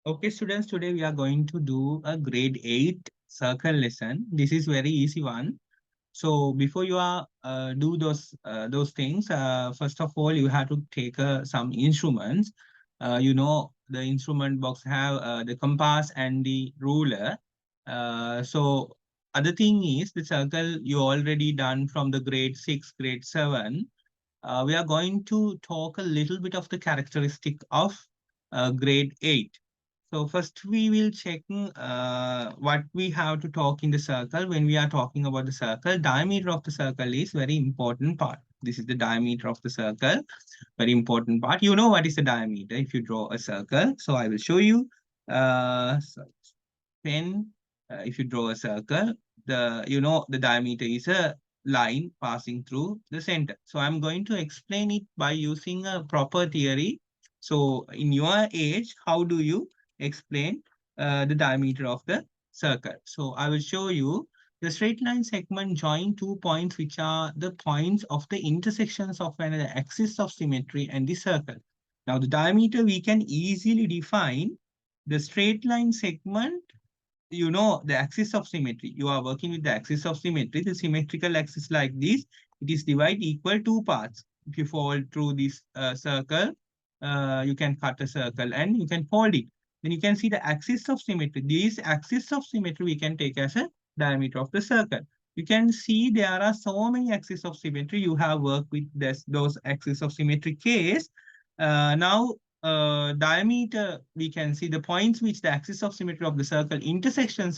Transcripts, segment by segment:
Okay, students, today we are going to do a grade 8 circle lesson. This is very easy one. So before you are do those things, first of all, you have to take some instruments. The instrument box have the compass and the ruler. So other thing is the circle you already done from the grade 6, grade 7. We are going to talk a little bit of the characteristic of grade 8. So first we will check what we have to talk in the circle. When we are talking about the circle, diameter of the circle is very important part. This is the diameter of the circle, very important part. You know what is the diameter if you draw a circle. So I will show you. So pen, if you draw a circle, the diameter is a line passing through the center. So I'm going to explain it by using a proper theory. So in your age, how do you explain the diameter of the circle? So I will show you the straight line segment join two points which are the points of the intersections of an axis of symmetry and the circle. Now the diameter we can easily define the straight line segment, the axis of symmetry. You are working with the axis of symmetry, the symmetrical axis like this. It is divided equal two parts. If you fold through this circle, you can cut a circle and you can fold it. Then you can see the axis of symmetry. This axis of symmetry we can take as a diameter of the circle. You can see there are so many axes of symmetry. You have worked with those axes of symmetry case. Now diameter, we can see the points which the axis of symmetry of the circle intersection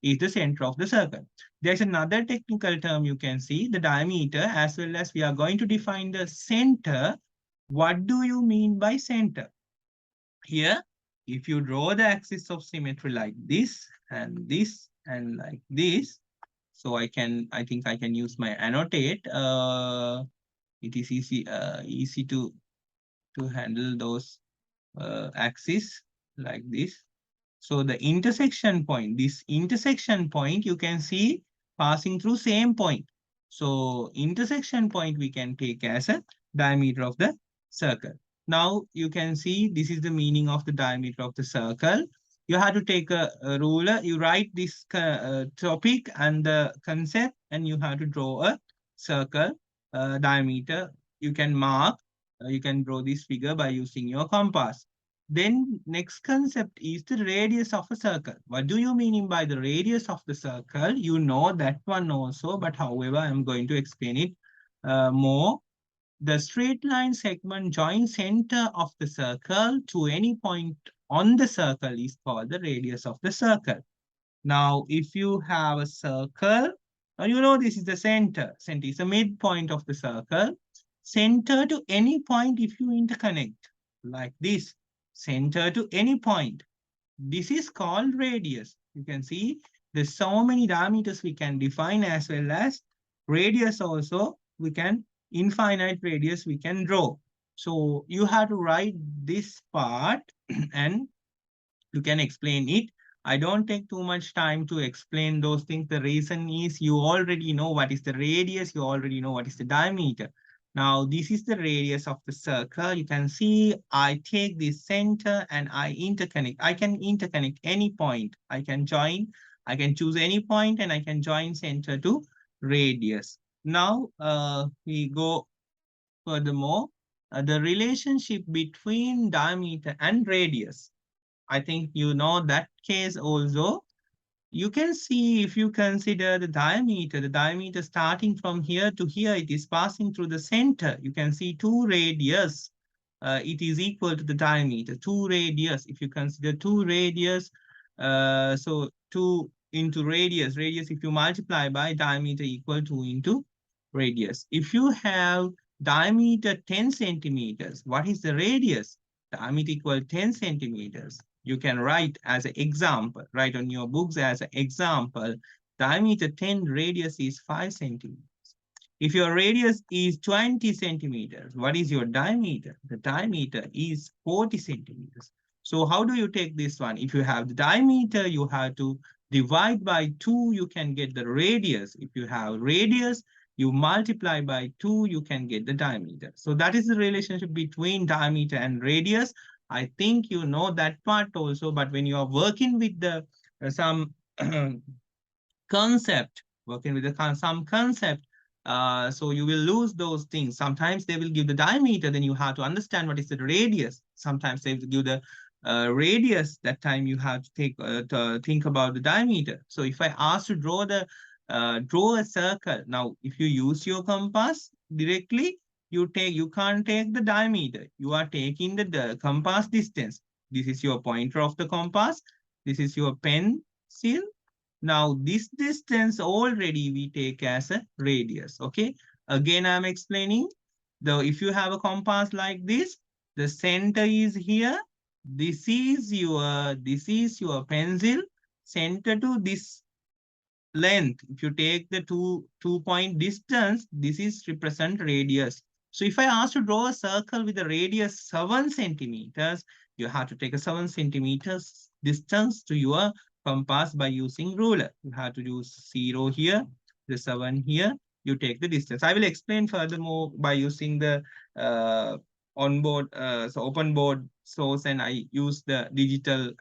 is the center of the circle. There's another technical term you can see, the diameter, as well as we are going to define the center. What do you mean by center? Here, if you draw the axis of symmetry like this and like this, so I think I can use my annotate. It is easy to handle those axis like this. So the intersection point, this intersection point, you can see passing through same point. So intersection point we can take as a diameter of the circle. Now you can see this is the meaning of the diameter of the circle. You have to take a ruler, you write this topic and the concept, and you have to draw a circle diameter. You can mark, you can draw this figure by using your compass. Then next concept is the radius of a circle. What do you mean by the radius of the circle? You know that one also, but however, I'm going to explain it more. The straight line segment join center of the circle to any point on the circle is called the radius of the circle. Now, if you have a circle, this is the center. Center is the midpoint of the circle. Center to any point if you interconnect like this. Center to any point. This is called radius. You can see there's so many diameters we can define, as well as radius also. We can infinite radius we can draw. So you have to write this part and you can explain it. I don't take too much time to explain those things. The reason is you already know what is the radius, you already know what is the diameter. Now, this is the radius of the circle. You can see I take this center and I interconnect. I can interconnect any point. I can choose any point and I can join center to radius. Now, we go furthermore, the relationship between diameter and radius. I think you know that case also. You can see if you consider the diameter starting from here to here, it is passing through the center. You can see 2 radius. It is equal to the diameter, 2 radius. If you consider 2 radius, so 2 into radius, if you multiply by diameter equal 2 into radius. If you have diameter 10 centimeters, what is the radius? Diameter equal 10 centimeters. You can write as an example, write on your books as an example, diameter 10, radius is 5 centimeters. If your radius is 20 centimeters, what is your diameter? The diameter is 40 centimeters. So how do you take this one? If you have the diameter, you have to divide by 2, you can get the radius. If you have radius, you multiply by 2, you can get the diameter. So that is the relationship between diameter and radius. I think you know that part also, but when you are working with the some concept, working with some concept, so you will lose those things. Sometimes they will give the diameter, then you have to understand what is the radius. Sometimes they will give the radius. That time you have to take to think about the diameter. So if I ask to draw a circle, now if you use your compass directly, you can't take the diameter. You are taking the compass distance. This is your pointer of the compass. This is your pencil. Now, this distance already we take as a radius, okay? Again, I'm explaining. Though if you have a compass like this, the center is here. This is your pencil. Center to this length. If you take the two point distance, this is represent radius. So if I ask to draw a circle with a radius 7 centimeters, you have to take a 7 centimeters distance to your compass by using ruler. You have to use 0 here, the 7 here. You take the distance. I will explain furthermore by using the onboard, so open board source, and I use the digital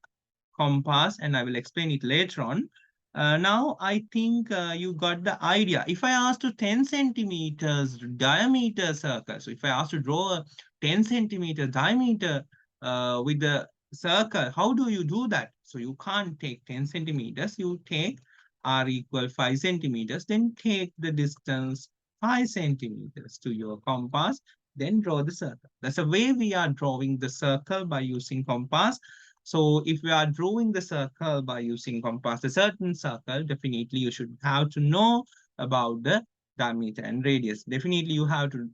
compass, and I will explain it later on. Now, I think you got the idea. If I ask to 10 centimeters diameter circle, so if I ask to draw a 10 centimeter diameter with the circle, how do you do that? So you can't take 10 centimeters, you take r equal 5 centimeters, then take the distance 5 centimeters to your compass, then draw the circle. That's the way we are drawing the circle by using compass. So if we are drawing the circle by using compass, a certain circle, definitely you should have to know about the diameter and radius. Definitely you have to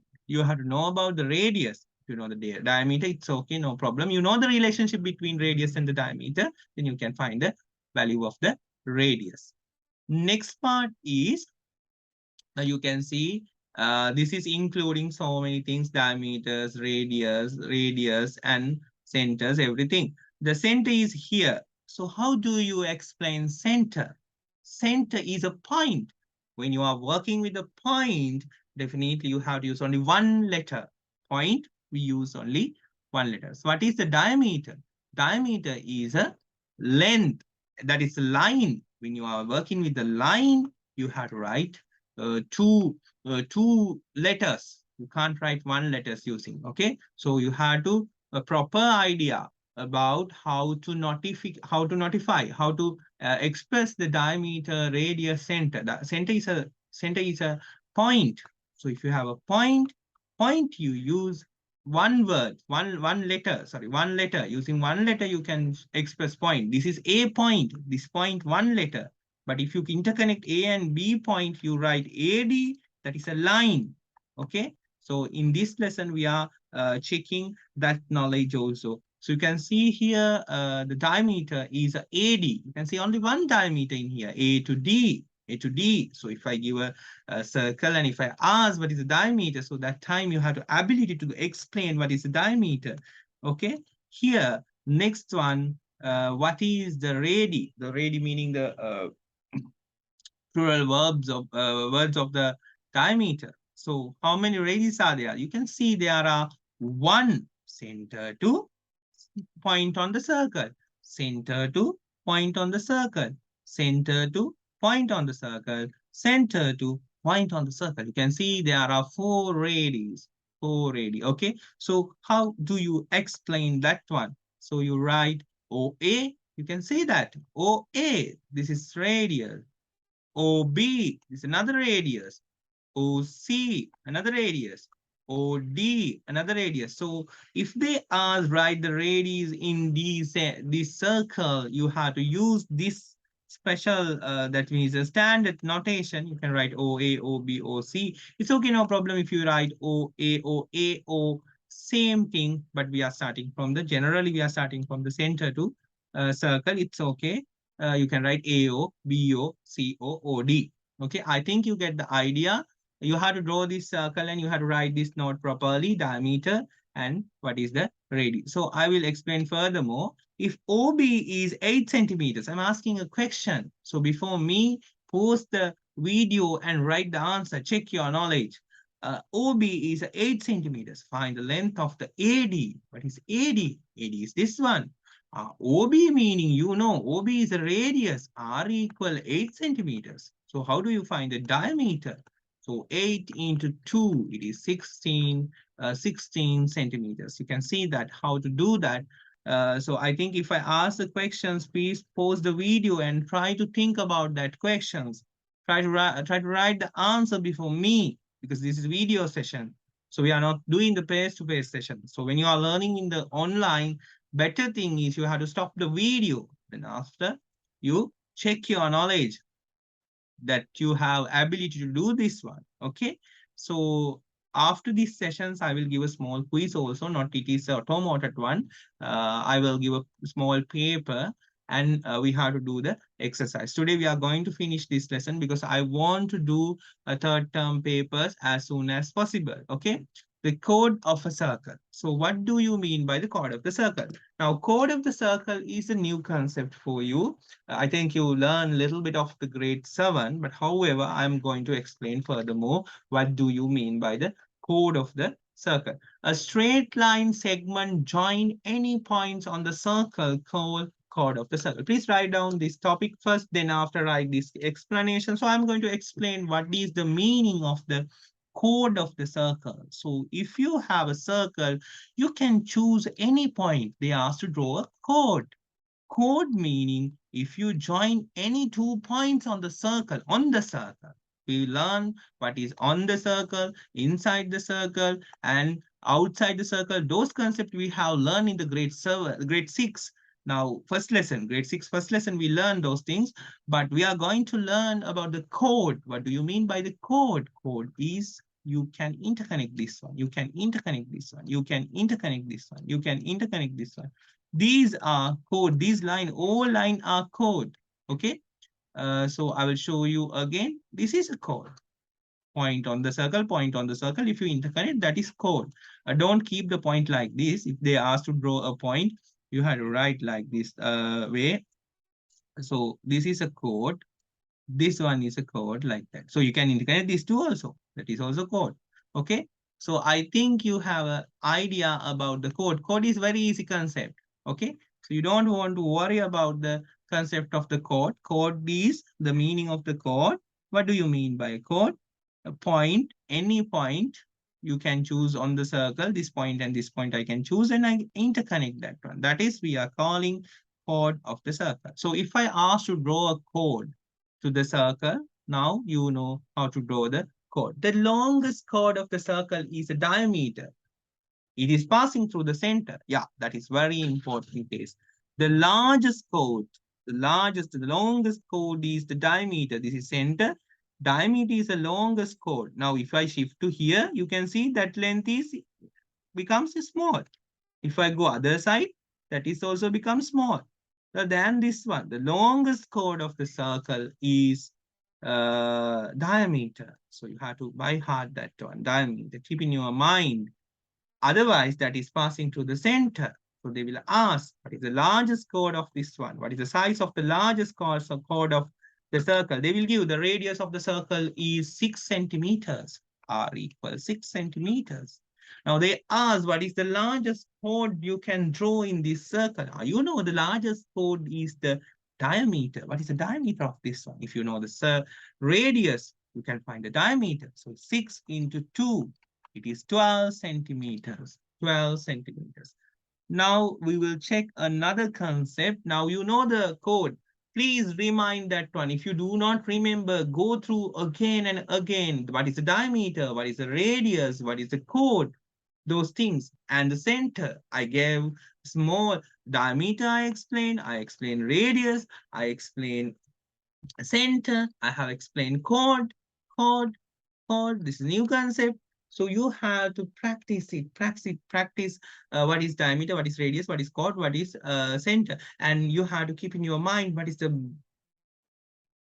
know about the radius. If you know the diameter, it's okay, no problem. You know the relationship between radius and the diameter, then you can find the value of the radius. Next part is, now you can see this is including so many things: diameters, radius, and centers, everything. The center is here. So how do you explain center? Center is a point. When you are working with a point, definitely you have to use only one letter. Point, we use only one letter. So what is the diameter? Diameter is a length. That is a line. When you are working with the line, you have to write two letters. You can't write one letters using, okay? So you have to a proper idea about how to notify, how to express the diameter, radius, center. The center is a point. So if you have a point, you use one word, one letter, sorry, one letter. Using one letter, you can express point. This is a point, this point, one letter. But if you interconnect A and B point, you write AD, that is a line, okay? So in this lesson, we are checking that knowledge also. So you can see here, the diameter is AD. You can see only one diameter in here, A to D. So if I give a circle and if I ask what is the diameter, so that time you have the ability to explain what is the diameter, okay? Here, next one, what is the radii? The radii meaning the plural words of the diameter. So how many radius are there? You can see there are one center to point on the circle, center to point on the circle, center to point on the circle, center to point on the circle. You can see there are four radius, okay? So how do you explain that one? So you write OA, you can see that OA, this is radius. OB is another radius. OC, another radius. OD, another radius. So if they ask write the radius in this circle, you have to use this special, that means a standard notation. You can write OA, OB, OC. It's okay, no problem if you write OA, OA, O, same thing, but we are starting from the, generally we are starting from the center to circle. It's okay. You can write AO, BO, CO, OD. Okay, I think you get the idea. You have to draw this circle and you have to write this note properly, diameter and what is the radius. So I will explain furthermore. If OB is 8 centimeters, I'm asking a question. So before me, post the video and write the answer, check your knowledge. OB is 8 centimeters. Find the length of the AD. What is AD? It is this one. OB meaning, OB is a radius, R equal 8 centimeters. So how do you find the diameter? So 8 into 2, it is 16 centimeters. You can see that how to do that. So I think if I ask the questions, please pause the video and try to think about that questions. Try to write the answer before me, because this is video session. So we are not doing the face-to-face session. So when you are learning in the online, better thing is you have to stop the video. Then after you check your knowledge that you have ability to do this one. Okay. So after these sessions, I will give a small quiz also, not it is automated one. I will give a small paper and we have to do the exercise. Today we are going to finish this lesson because I want to do a third term papers as soon as possible. Okay. The chord of a circle. So what do you mean by the chord of the circle? Now, chord of the circle is a new concept for you. I think you learn a little bit of the grade 7, but however, I'm going to explain furthermore what do you mean by the chord of the circle. A straight line segment join any points on the circle called chord of the circle. Please write down this topic first, then after write this explanation. So I'm going to explain what is the meaning of the chord of the circle. So if you have a circle, you can choose any point. They ask to draw a chord. Chord meaning if you join any 2 points on the circle, we learn what is on the circle, inside the circle, and outside the circle. Those concepts we have learned in the grade 6. Now, grade 6, first lesson, we learn those things, but we are going to learn about the chord. What do you mean by the chord? Chord is you can interconnect this one, you can interconnect this one, you can interconnect this one, you can interconnect this one. These are chord, these all line are chord. Okay. So I will show you again. This is a chord. Point on the circle, point on the circle. If you interconnect, that is chord. Don't keep the point like this. If they ask to draw a point, you have to write like this way. So this is a chord. This one is a chord like that. So you can interconnect these two also. That is also chord. Okay. So I think you have an idea about the chord. Chord is very easy concept. Okay. So you don't want to worry about the concept of the chord. Chord is the meaning of the chord. What do you mean by a chord? A point, any point you can choose on the circle. This point and this point I can choose and I interconnect that one. That is we are calling chord of the circle. So if I ask to draw a chord to the circle, now you know how to draw the chord. The longest chord of the circle is the diameter. It is passing through the center. Yeah, that is very important case. The largest chord, the longest chord is the diameter. This is center. Diameter is the longest chord. Now, if I shift to here, you can see that length becomes small. If I go other side, that is also becomes small. So then this one, the longest chord of the circle is diameter. So you have to by heart that one, diameter. Keep in your mind. Otherwise, that is passing to the center. So they will ask, what is the largest chord of this one? What is the size of the largest chord of the circle? They will give the radius of the circle is 6 centimeters. R equals 6 centimeters. Now they ask, what is the largest chord you can draw in this circle? You know the largest chord is the diameter. What is the diameter of this one? If you know the radius, you can find the diameter. So 6 into 2, it is 12 centimeters. 12 centimeters. Now we will check another concept. Now you know the chord. Please remind that one. If you do not remember, go through again and again. What is the diameter? What is the radius? What is the chord? Those things. And the center, I gave small diameter, I explained radius, I explained center, I have explained chord. This is new concept. So you have to practice it, practice what is diameter, what is radius, what is chord, what is center. And you have to keep in your mind what is the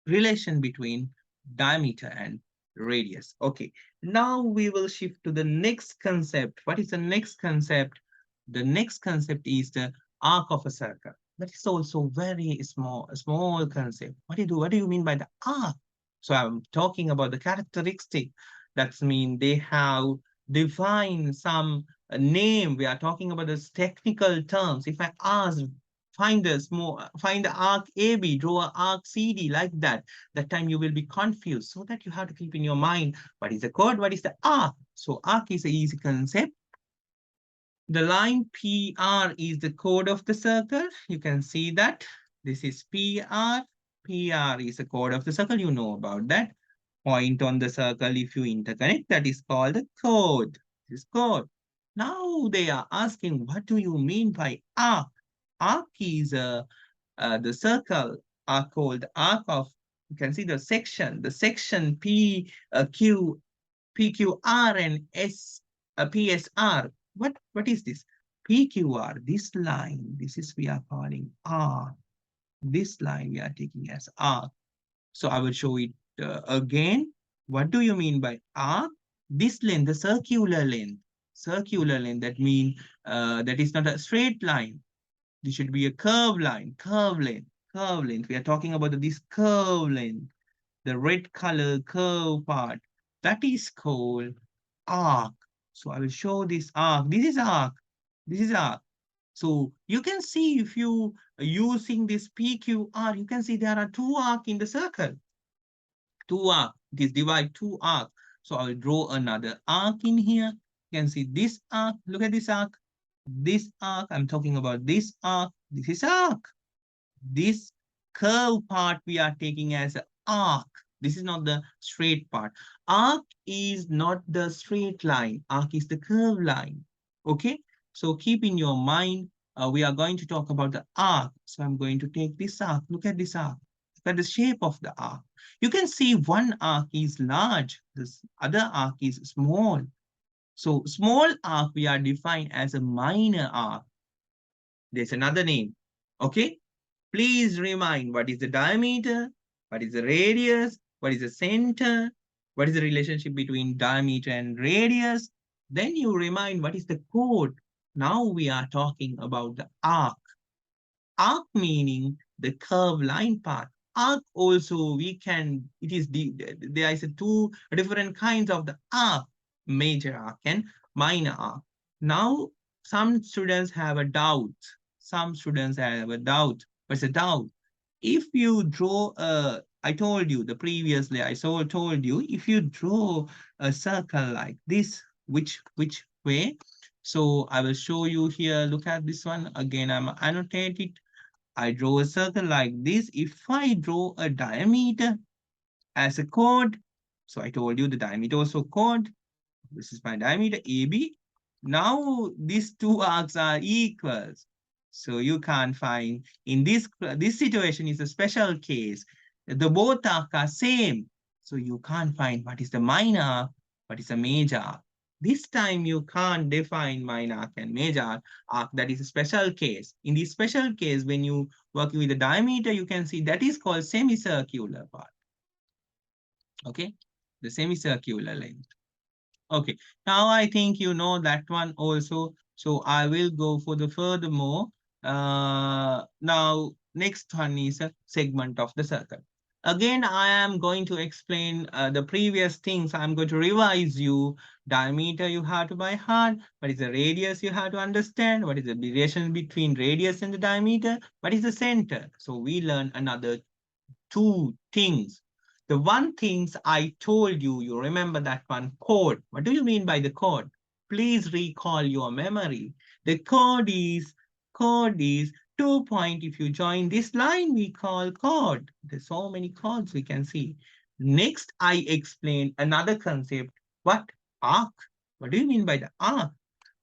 relation between diameter and radius. Okay, now we will shift to the next concept. What is the next concept? The next concept is the arc of a circle. That is also very small concept. What do you mean by the arc? So I'm talking about the characteristic. That means they have define some name, we are talking about this technical terms. If I ask, find the arc AB, draw an arc CD like that, that time you will be confused. So that you have to keep in your mind, what is the chord, what is the arc? So arc is an easy concept. The line PR is the chord of the circle. You can see that. This is PR. PR is the chord of the circle. You know about that. Point on the circle if you interconnect. That is called the chord. This is chord. Now they are asking, what do you mean by arc? Arc is the circle are called arc of, you can see the section P, Q, PQR and PSR. What is this? PQR, this line, this is we are calling R. This line we are taking as R. So I will show it again. What do you mean by arc? This length, the circular length. Circular length, that means that is not a straight line. This should be a curved line, curve length, curve length. We are talking about this curve length, the red color curve part. That is called arc. So I will show this arc. This is arc. This is arc. So you can see if you are using this PQR, you can see there are two arc in the circle. Two arc. It is divide two arc. So I will draw another arc in here. You can see this arc. Look at this arc. This arc. I'm talking about this arc. This is arc. This curve part we are taking as an arc. This is not the straight part. Arc is not the straight line. Arc is the curved line. Okay. So keep in your mind, we are going to talk about the arc. So I'm going to take this arc. Look at this arc. Look at the shape of the arc. You can see one arc is large. This other arc is small. So small arc we are defined as a minor arc. There's another name. Okay. Please remind what is the diameter, what is the radius, what is the center, what is the relationship between diameter and radius. Then you remind what is the chord. Now we are talking about the arc. Arc meaning the curved line part. Arc also we can, it is there is two different kinds of the arc, major arc and minor arc. Now some students have a doubt. Some students have a doubt. What's a doubt? If you draw a, I told you the previously, I told you, if you draw a circle like this, which way? So I will show you here. Look at this one. Again, I'm annotate it. I draw a circle like this. If I draw a diameter as a chord, so I told you the diameter also chord. This is my diameter AB. Now these two arcs are equals. So you can't find, in this situation is a special case. The both arcs are same. So you can't find what is the minor arc, what is the major arc. This time you can't define minor arc and major arc. That is a special case. In this special case, when you working with the diameter, you can see that is called semicircular part. Okay, the semicircular length. Okay, now I think you know that one also. So I will go for the furthermore. Now, next one is a segment of the circle. Again, I am going to explain the previous things. I'm going to revise you. Diameter you have to by heart. What is the radius you have to understand? What is the relation between radius and the diameter? What is the center? So we learn another two things. The one things I told you, you remember that one, chord. What do you mean by the chord? Please recall your memory. The chord is 2 point. If you join this line, we call chord. There's so many chords we can see. Next, I explain another concept. What? Arc. What do you mean by the arc?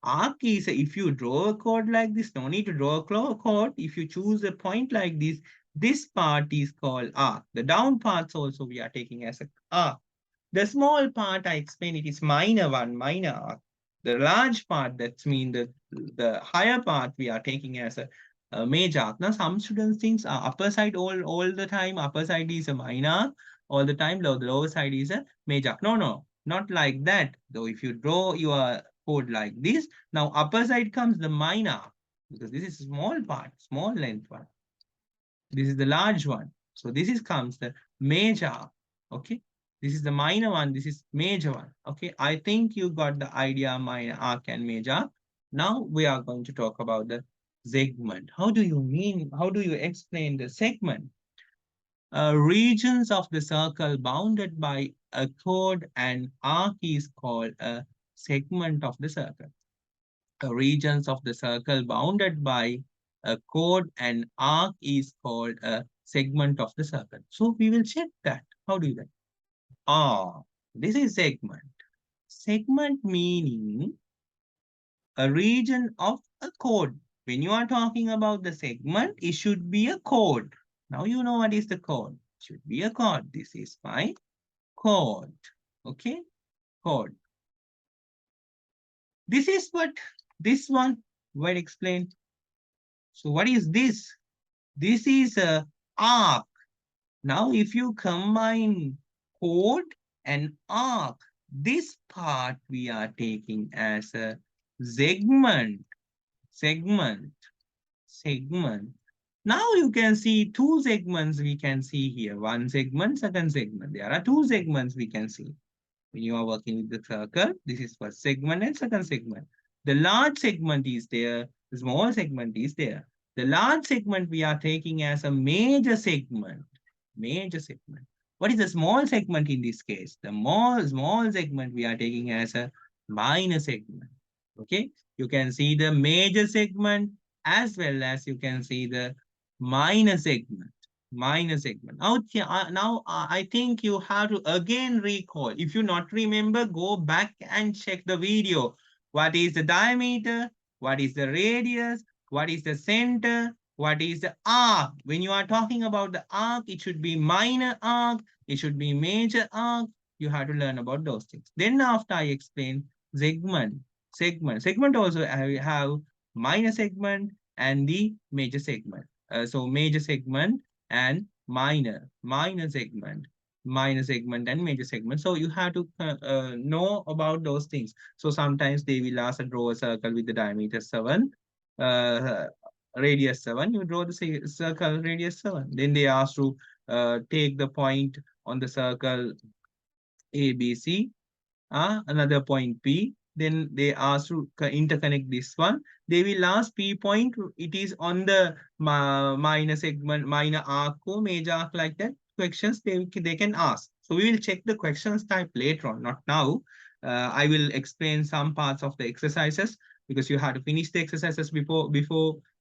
Arc is if you draw a chord like this, no need to draw a chord. If you choose a point like this part is called arc. The down parts also we are taking as a arc. The small part I explained it is minor one, minor arc. The large part, that's mean the higher part we are taking as a major arc. Now some students think upper side all the time, upper side is a minor arc, all the time the lower side is a major arc. No, not like that. Though if you draw your code like this, now upper side comes the minor arc, because this is small part, small length one. This is the large one. So this is comes the major arc. Okay. This is the minor one. This is major one. Okay. I think you got the idea, minor arc and major arc. Now we are going to talk about the segment. How do you mean? How do you explain the segment? Regions of the circle bounded by a chord and arc is called a segment of the circle. Regions of the circle bounded by a chord and arc is called a segment of the circle. So we will check that. How do you that? Ah, this is segment. Segment meaning a region of a chord. When you are talking about the segment, it should be a chord. Now you know what is the chord. It should be a chord. This is my chord. Okay, chord. This is what this one will explain. So what is this? This is a arc. Now if you combine chord and arc, this part we are taking as a segment. Segment. Segment. Now you can see two segments we can see here. One segment, second segment. There are two segments we can see. When you are working with the circle, this is first segment and second segment. The large segment is there, the small segment is there. The large segment we are taking as a major segment. Major segment. What is the small segment in this case? The small segment we are taking as a minor segment. Okay, you can see the major segment as well as you can see the minor segment. Minor segment. Now, I think you have to again recall. If you not remember, go back and check the video. What is the diameter? What is the radius? What is the center? What is the arc? When you are talking about the arc, it should be minor arc. It should be major arc. You have to learn about those things. Then after I explain segment, segment also have minor segment and the major segment. So major segment and minor segment and major segment. So you have to know about those things. So sometimes they will ask to draw a circle with the diameter 7, radius 7. You draw the circle radius 7. Then they ask to take the point on the circle ABC, another point P. Then they ask to interconnect this one. They will ask P point. It is on the minor segment, minor arc or major arc, like that. Questions they can ask. So we will check the questions type later on, not now. I will explain some parts of the exercises because you have to finish the exercises before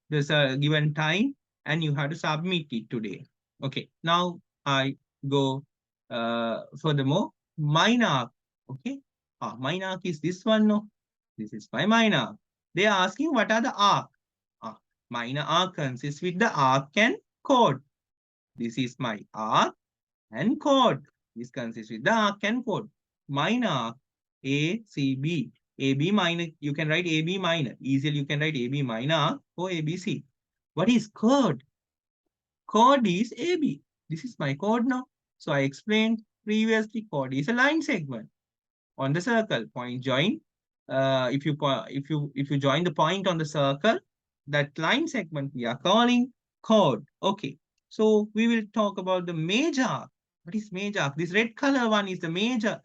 this given time, and you have to submit it today. Okay. Now I go furthermore, minor arc. Okay. Mine arc is this one, no? This is my minor arc. They are asking what are the arc. Minor arc consists with the arc and chord. This is my arc and chord. This consists with the arc and chord. Minor arc, A, C, B. AB minor, you can write AB minor. Easily you can write AB minor arc or ABC. What is chord? Chord is AB. This is my chord now. So I explained previously, chord is a line segment on the circle. Point join. If you join the point on the circle, that line segment we are calling chord. Okay. So we will talk about the major arc. What is major arc? This red color one is the major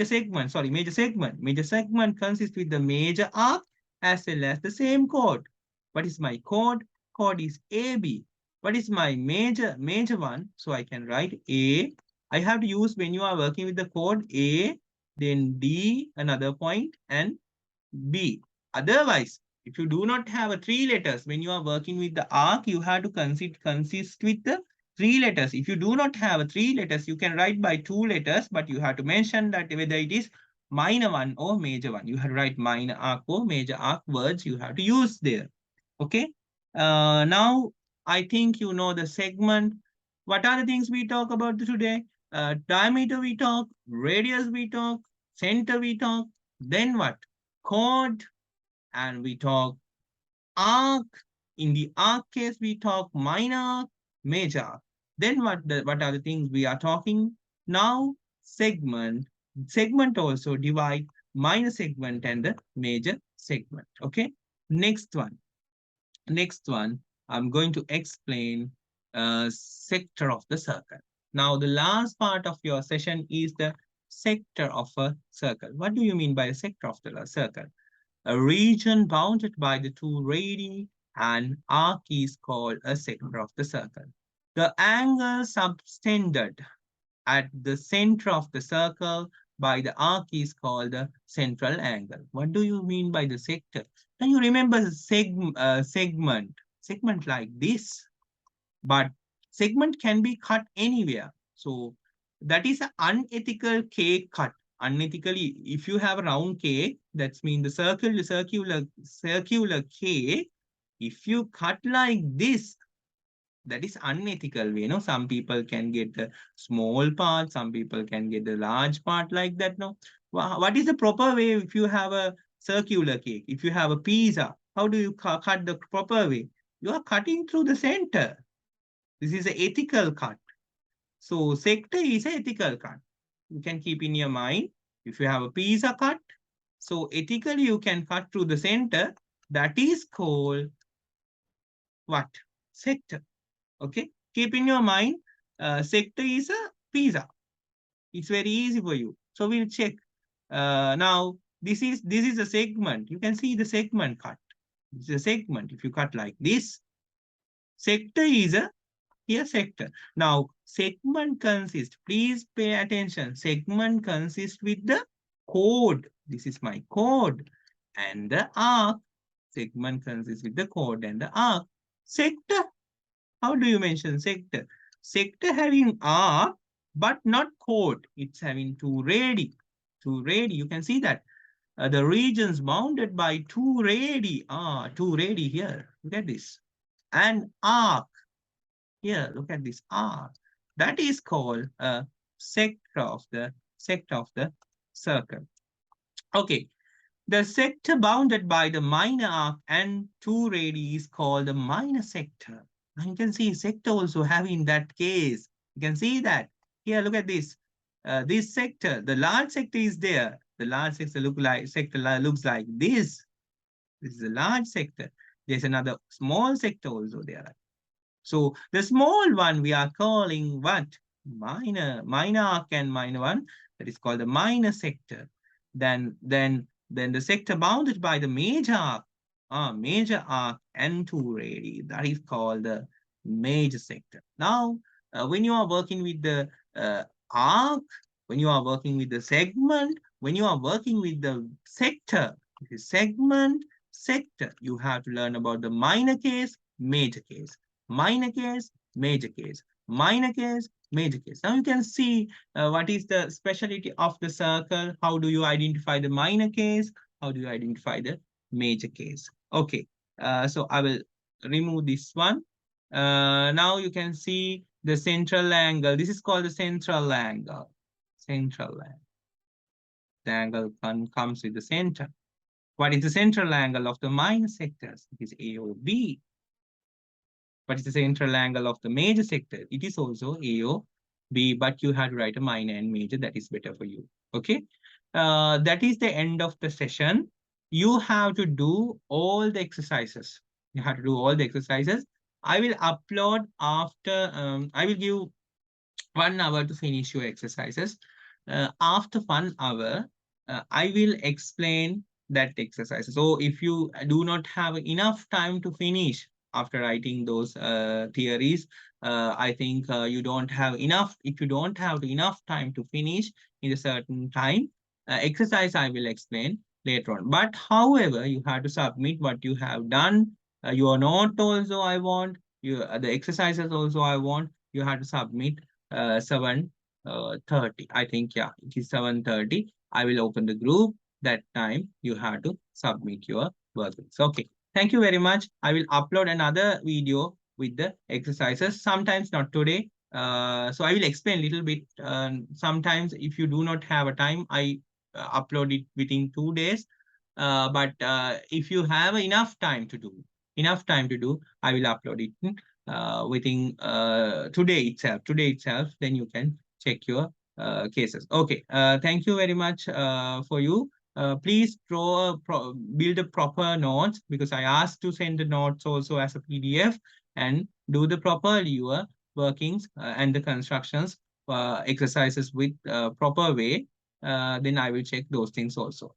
segment. Sorry, major segment. Major segment consists with the major arc as well as the same chord. What is my chord? Chord is AB. What is my major one? So I can write A. I have to use, when you are working with the chord, A, then D, another point, and B. Otherwise, if you do not have a 3 letters, when you are working with the arc, you have to consist with the 3 letters. If you do not have a 3 letters, you can write by 2 letters, but you have to mention that whether it is minor one or major one. You have to write minor arc or major arc words you have to use there. Okay. Now, I think you know the segment. What are the things we talk about today? Diameter we talk, radius we talk, center we talk, then what? Chord, and we talk arc. In the arc case, we talk minor arc, major arc. Then what are the things we are talking? Now, segment. Segment also divide minor segment and the major segment. Okay. Next one. Next one, I'm going to explain sector of the circle. Now, the last part of your session is the sector of a circle. What do you mean by a sector of the circle? A region bounded by the two radii and arc is called a sector of the circle. The angle subtended at the center of the circle by the arc is called the central angle. What do you mean by the sector? Can you remember segment? Segment like this, but segment can be cut anywhere. So that is an unethical cake cut. Unethically, if you have a round cake, that's mean the circular cake. If you cut like this, that is unethical way. Some people can get the small part, some people can get the large part like that. No, what is the proper way if you have a circular cake? If you have a pizza, how do you cut the proper way? You are cutting through the center. This is an ethical cut. So sector is an ethical cut. You can keep in your mind. If you have a pizza cut, so ethically you can cut through the center. That is called what? Sector. Okay. Keep in your mind, sector is a pizza. It's very easy for you. So we'll check. Now this is a segment. You can see the segment cut. It's a segment. If you cut like this, sector is a here sector. Now, segment consists, please pay attention. Segment consists with the chord. This is my chord. And the arc. Segment consists with the chord and the arc. Sector. How do you mention sector? Sector having arc, but not chord. It's having two radii. Two radii. You can see that. The regions bounded by two radii. Two radii here. Look at this. And arc. Here, look at this arc. That is called a sector of the circle. Okay, the sector bounded by the minor arc and two radii is called the minor sector. And you can see sector also having that case. You can see that. Here, look at this. This sector, the large sector is there. The large sector looks like this. This is a large sector. There's another small sector also there. So the small one we are calling what? Minor arc and minor one. That is called the minor sector. Then the sector bounded by the major arc and two radii. That is called the major sector. Now, when you are working with the arc, when you are working with the segment, when you are working with the sector, segment, sector, you have to learn about the minor case, major case. Minor case, major case, minor case, major case. Now you can see what is the specialty of the circle. How do you identify the minor case? How do you identify the major case? Okay, so I will remove this one. Now you can see the central angle. This is called the central angle. Central angle. The angle comes with the center. What is the central angle of the minor sectors? It is AOB. What is the central angle of the major sector? It is also AOB, but you have to write a minor and major. That is better for you. Okay. That is the end of the session. You have to do all the exercises. You have to do all the exercises. I will upload after, I will give 1 hour to finish your exercises. After 1 hour, I will explain that exercise. So if you do not have enough time to finish after writing those theories, I think you don't have enough. If you don't have enough time to finish in a certain time, exercise I will explain later on. But however, you have to submit what you have done. Your note also I want. The exercises also I want. You have to submit 7:30. I think, yeah, it is 7:30. I will open the group. That time you have to submit your workbooks. Okay. Thank you very much. I will upload another video with the exercises. Sometimes not today. So I will explain a little bit. Sometimes if you do not have a time, I upload it within 2 days. But if you have enough time to do, I will upload it within today itself. Then you can check your cases. Okay. Thank you very much for you. Please build a proper notes, because I asked to send the notes also as a PDF, and do the proper your workings and the constructions exercises with proper way, then I will check those things also.